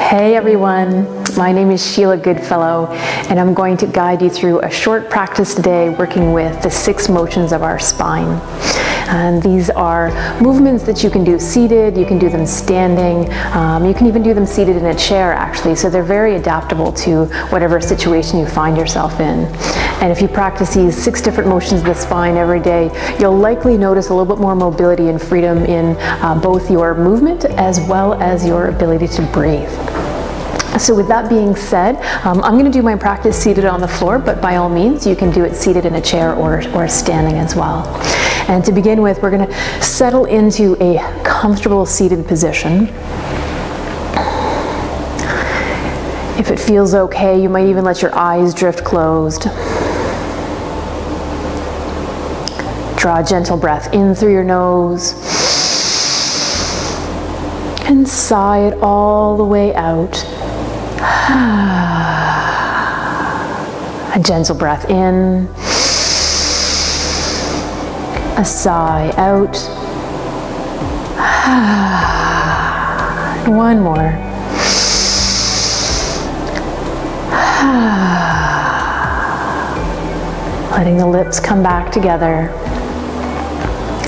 Hey everyone, my name is Sheila Goodfellow, and I'm going to guide you through a short practice today working with the 6 motions of our spine. And these are movements that you can do seated, you can do them standing, you can even do them seated in a chair actually, so they're very adaptable to whatever situation you find yourself in. And if you practice these 6 different motions of the spine every day, you'll likely notice a little bit more mobility and freedom in both your movement as well as your ability to breathe. So with that being said, I'm going to do my practice seated on the floor, but by all means you can do it seated in a chair or standing as well. And to begin with, we're going to settle into a comfortable seated position. If it feels okay, you might even let your eyes drift closed. Draw a gentle breath in through your nose and sigh it all the way out. A gentle breath in, a sigh out. One more. Letting the lips come back together.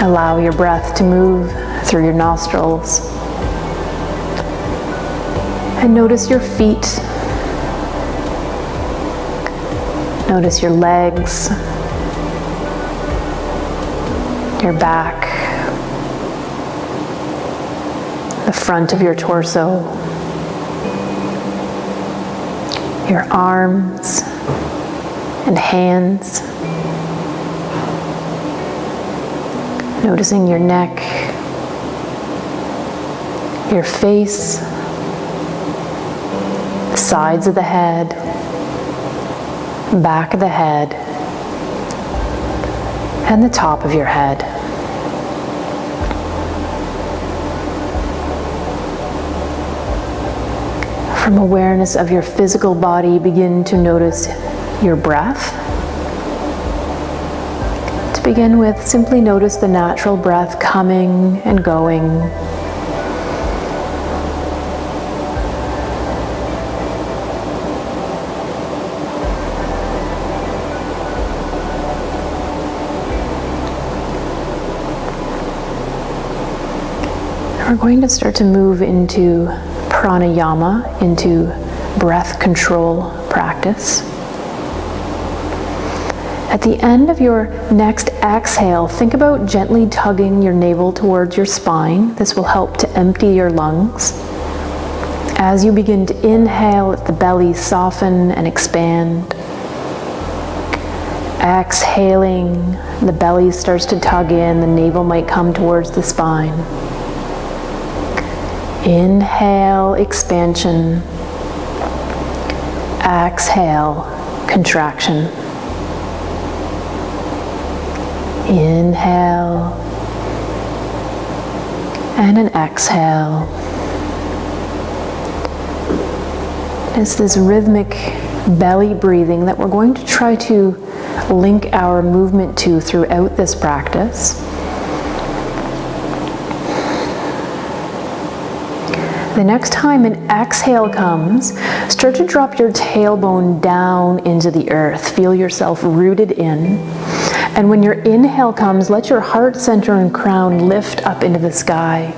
Allow your breath to move through your nostrils. And notice your feet. Notice your legs, your back, the front of your torso, your arms and hands. Noticing your neck, your face, the sides of the head, back of the head, and the top of your head. From awareness of your physical body, begin to notice your breath. To begin with, simply notice the natural breath coming and going. We're going to start to move into pranayama, into breath control practice. At the end of your next exhale, think about gently tugging your navel towards your spine. This will help to empty your lungs. As you begin to inhale, let the belly soften and expand. Exhaling, the belly starts to tug in, the navel might come towards the spine. Inhale, expansion. Exhale, contraction. Inhale, and an exhale. It's this rhythmic belly breathing that we're going to try to link our movement to throughout this practice. The next time an exhale comes, start to drop your tailbone down into the earth. Feel yourself rooted in. And when your inhale comes, let your heart center and crown lift up into the sky.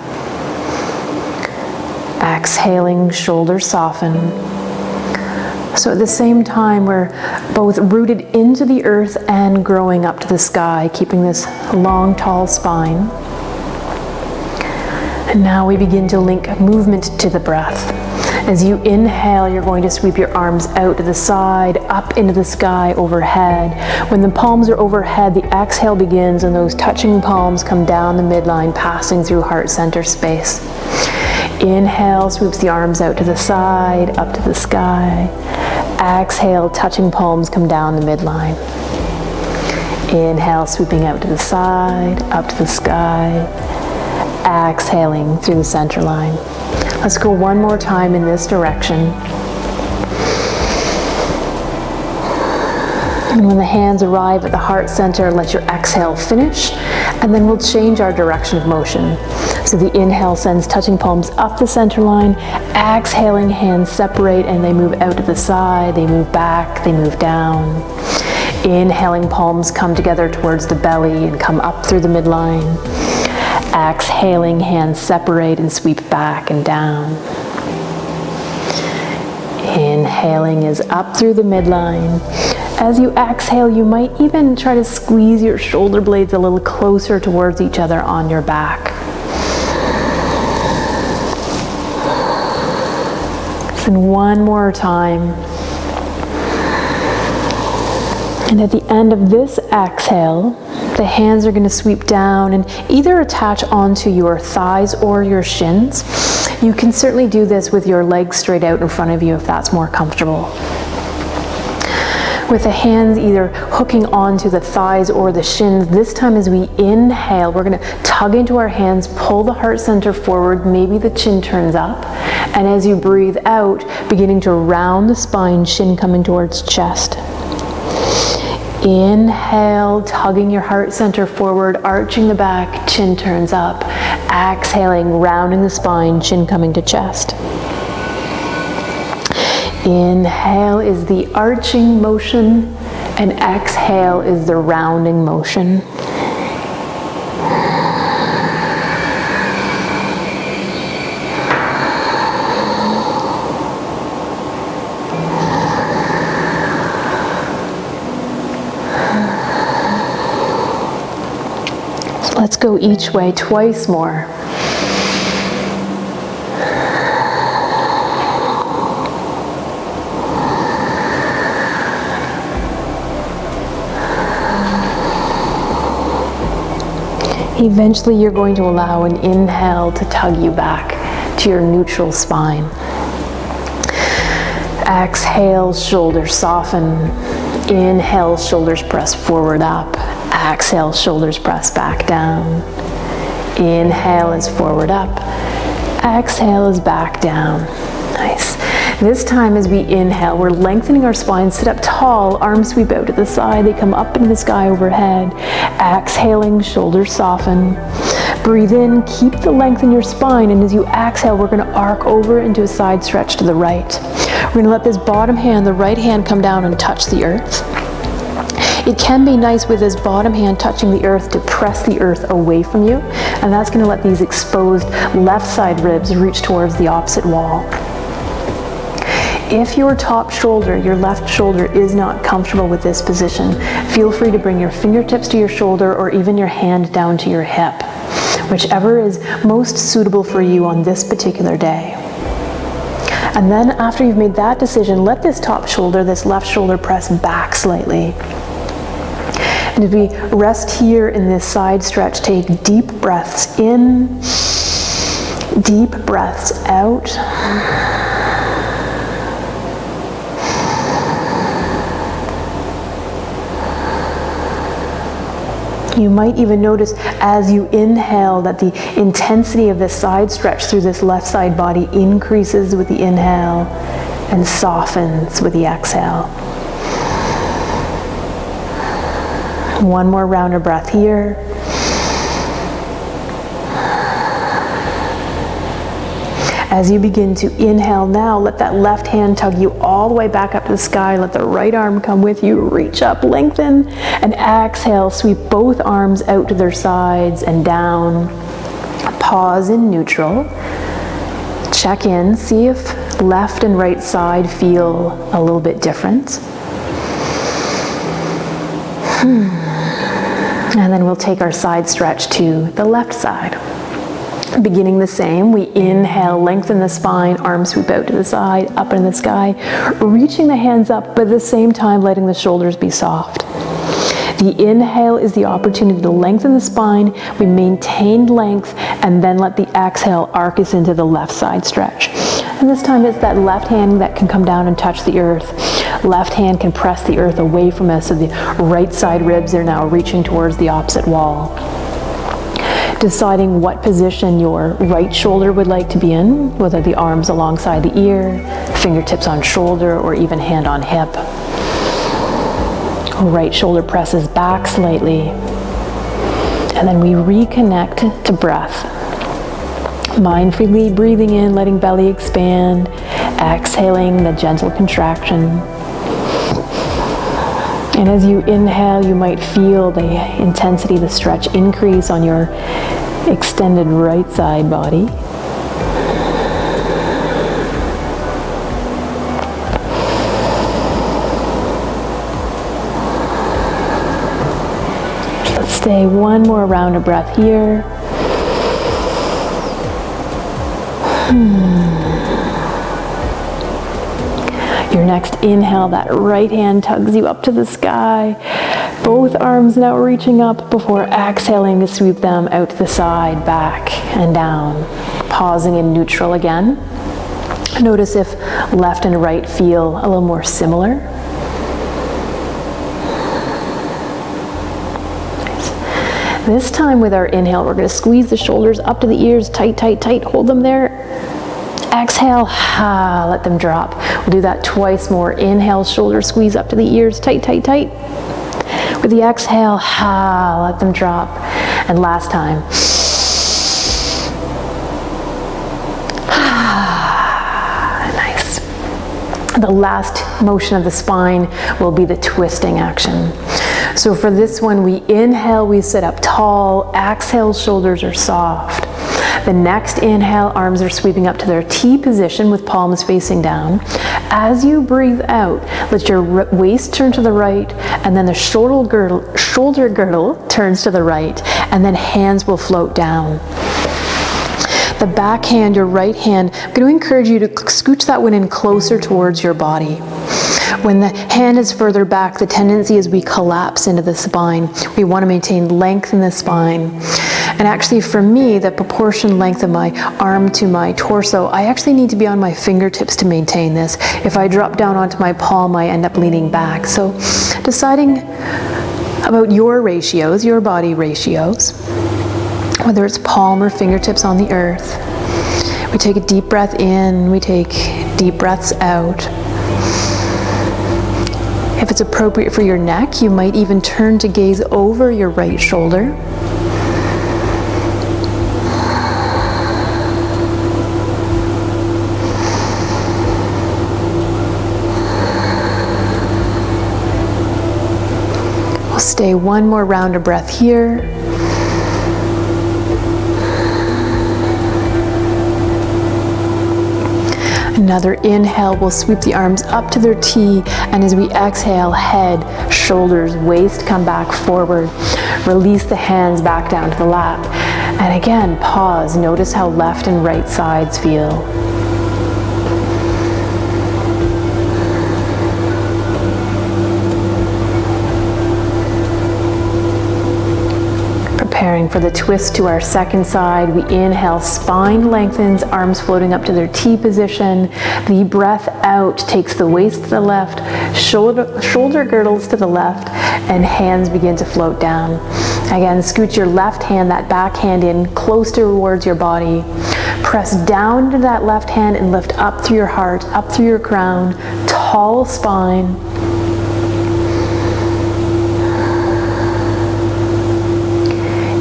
Exhaling, shoulders soften. So at the same time, we're both rooted into the earth and growing up to the sky, keeping this long, tall spine. And now we begin to link movement to the breath. As you inhale, you're going to sweep your arms out to the side, up into the sky, overhead. When the palms are overhead, the exhale begins and those touching palms come down the midline, passing through heart center space. Inhale, sweeps the arms out to the side, up to the sky. Exhale, touching palms come down the midline. Inhale, sweeping out to the side, up to the sky. Exhaling through the center line. Let's go one more time in this direction. And when the hands arrive at the heart center, let your exhale finish, and then we'll change our direction of motion. So the inhale sends touching palms up the center line, exhaling, hands separate and they move out to the side, they move back, they move down. Inhaling, palms come together towards the belly and come up through the midline. Exhaling, hands separate and sweep back and down. Inhaling is up through the midline. As you exhale, you might even try to squeeze your shoulder blades a little closer towards each other on your back. And one more time. And at the end of this exhale, the hands are going to sweep down and either attach onto your thighs or your shins. You can certainly do this with your legs straight out in front of you if that's more comfortable. With the hands either hooking onto the thighs or the shins, this time as we inhale, we're going to tug into our hands, pull the heart center forward, maybe the chin turns up. And as you breathe out, beginning to round the spine, chin coming towards chest. Inhale, tugging your heart center forward, arching the back, chin turns up. Exhaling, rounding the spine, chin coming to chest. Inhale is the arching motion, and exhale is the rounding motion. Let's go each way twice more. Eventually, you're going to allow an inhale to tug you back to your neutral spine. Exhale, shoulders soften. Inhale, shoulders press forward up. Exhale, shoulders press back down. Inhale is forward up. Exhale is back down. Nice. This time as we inhale, we're lengthening our spine, sit up tall, arms sweep out to the side, they come up into the sky overhead. Exhaling, shoulders soften. Breathe in, keep the length in your spine, and as you exhale, we're going to arc over into a side stretch to the right. We're going to let this bottom hand, the right hand, come down and touch the earth. It can be nice with this bottom hand touching the earth to press the earth away from you, and that's going to let these exposed left side ribs reach towards the opposite wall. If your top shoulder, your left shoulder, is not comfortable with this position, feel free to bring your fingertips to your shoulder or even your hand down to your hip, whichever is most suitable for you on this particular day. And then after you've made that decision, let this top shoulder, this left shoulder, press back slightly. And as we rest here in this side stretch, take deep breaths in, deep breaths out. You might even notice as you inhale that the intensity of the side stretch through this left side body increases with the inhale and softens with the exhale. One more round of breath here. As you begin to inhale now, let that left hand tug you all the way back up to the sky. Let the right arm come with you. Reach up, lengthen, and exhale. Sweep both arms out to their sides and down. Pause in neutral. Check in. See if left and right side feel a little bit different. And then we'll take our side stretch to the left side. Beginning the same, we inhale, lengthen the spine, arms sweep out to the side, up in the sky, reaching the hands up, but at the same time letting the shoulders be soft. The inhale is the opportunity to lengthen the spine, we maintain length, and then let the exhale arc us into the left side stretch. And this time it's that left hand that can come down and touch the earth. Left hand can press the earth away from us, so the right side ribs are now reaching towards the opposite wall. Deciding what position your right shoulder would like to be in, whether the arms alongside the ear, fingertips on shoulder, or even hand on hip. Right shoulder presses back slightly. And then we reconnect to breath. Mindfully breathing in, letting belly expand. Exhaling the gentle contraction. And as you inhale, you might feel the intensity, the stretch increase on your extended right side body. Let's stay one more round of breath here. Your next inhale, that right hand tugs you up to the sky. Both arms now reaching up before exhaling to sweep them out to the side, back and down. Pausing in neutral again. Notice if left and right feel a little more similar. Nice. This time with our inhale, we're going to squeeze the shoulders up to the ears, tight, tight, tight. Hold them there. Exhale, let them drop. We'll do that twice more. Inhale, shoulder squeeze up to the ears, tight, tight, tight. With the exhale, let them drop. And last time. Nice. The last motion of the spine will be the twisting action. So for this one, we inhale, we sit up tall. Exhale, shoulders are soft. The next inhale, arms are sweeping up to their T position with palms facing down. As you breathe out, let your waist turn to the right, and then the shoulder girdle turns to the right, and then hands will float down. The back hand, your right hand, I'm going to encourage you to scooch that one in closer towards your body. When the hand is further back, the tendency is we collapse into the spine. We want to maintain length in the spine. And actually for me, the proportion length of my arm to my torso, I actually need to be on my fingertips to maintain this. If I drop down onto my palm, I end up leaning back. So deciding about your ratios, your body ratios, whether it's palm or fingertips on the earth. We take a deep breath in, we take deep breaths out. If it's appropriate for your neck, you might even turn to gaze over your right shoulder. We'll stay one more round of breath here. Another inhale, we'll sweep the arms up to their T, and as we exhale, head, shoulders, waist come back forward. Release the hands back down to the lap. And again, pause. Notice how left and right sides feel. Preparing for the twist to our second side, we inhale, spine lengthens, arms floating up to their T position. The breath out takes the waist to the left, shoulder girdles to the left, and hands begin to float down. Again, scoot your left hand, that back hand in close towards your body. Press down to that left hand and lift up through your heart, up through your crown, tall spine.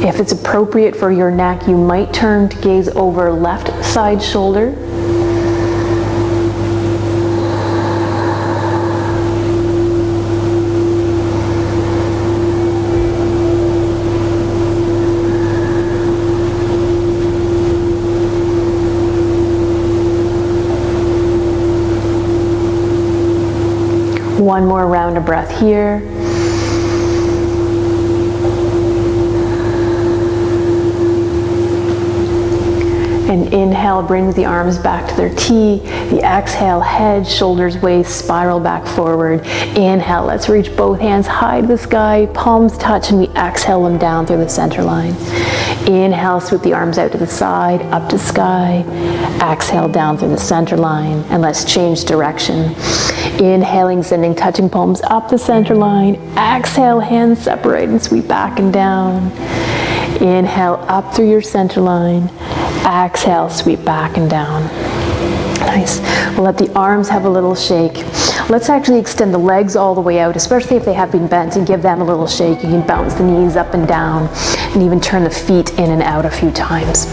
If it's appropriate for your neck, you might turn to gaze over left side shoulder. One more round of breath here. And inhale brings the arms back to their T. The exhale, head, shoulders, waist, spiral back forward. Inhale, let's reach both hands high to the sky, palms touch, and we exhale them down through the center line. Inhale, sweep the arms out to the side, up to sky. Exhale down through the center line, and let's change direction. Inhaling, sending touching palms up the center line. Exhale, hands separate and sweep back and down. Inhale, up through your center line. Exhale, sweep back and down. Nice. We'll let the arms have a little shake. let's actually extend the legs all the way out, especially if they have been bent, and give them a little shake. You can bounce the knees up and down and even turn the feet in and out a few times.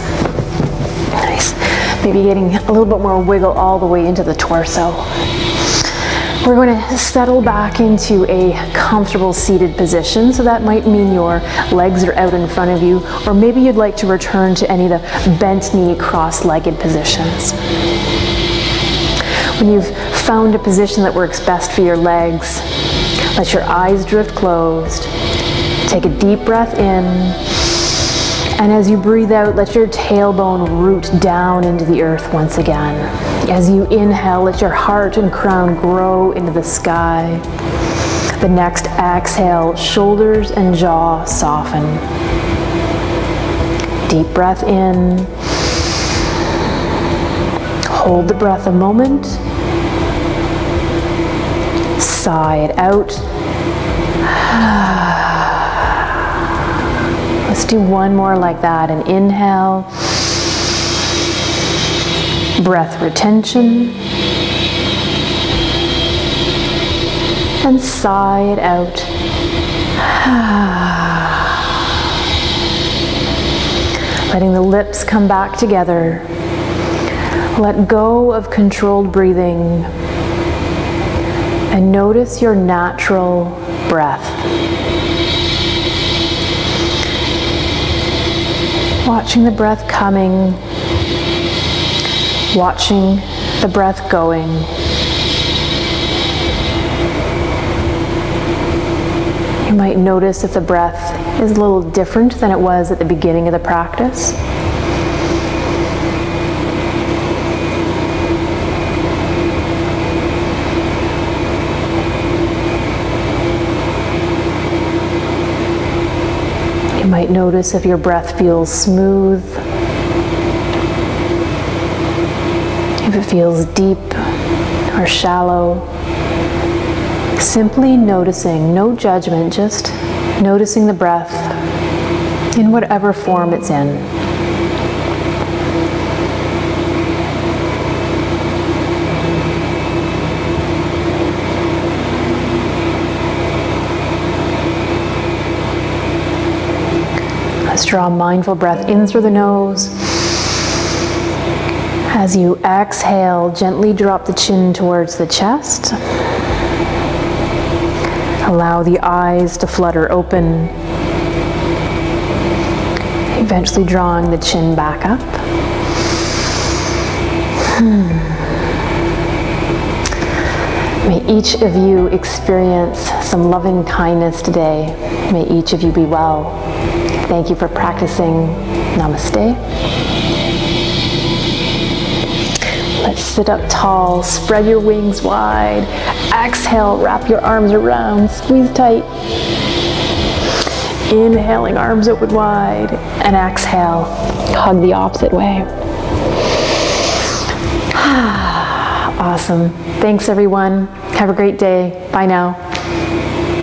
Nice. Maybe getting a little bit more wiggle all the way into the torso. We're going to settle back into a comfortable seated position. So that might mean your legs are out in front of you, or maybe you'd like to return to any of the bent knee, cross-legged positions. When you've found a position that works best for your legs, let your eyes drift closed. Take a deep breath in. And as you breathe out, let your tailbone root down into the earth once again. As you inhale, let your heart and crown grow into the sky. The next exhale, shoulders and jaw soften. Deep breath in. Hold the breath a moment. Sigh it out. Let's do one more like that. An inhale, breath retention, and sigh it out. Letting the lips come back together. Let go of controlled breathing and notice your natural breath. Watching the breath coming, watching the breath going. You might notice if the breath is a little different than it was at the beginning of the practice. You might notice if your breath feels smooth, if it feels deep or shallow. Simply noticing, no judgment, just noticing the breath in whatever form it's in. Let's draw a mindful breath in through the nose. As you exhale, gently drop the chin towards the chest. Allow the eyes to flutter open, eventually drawing the chin back up. May each of you experience some loving kindness today. May each of you be well. Thank you for practicing. Namaste. Let's sit up tall, spread your wings wide. Exhale, wrap your arms around, squeeze tight. Inhaling, arms open wide. And exhale, hug the opposite way. Awesome. Thanks everyone. Have a great day. Bye now.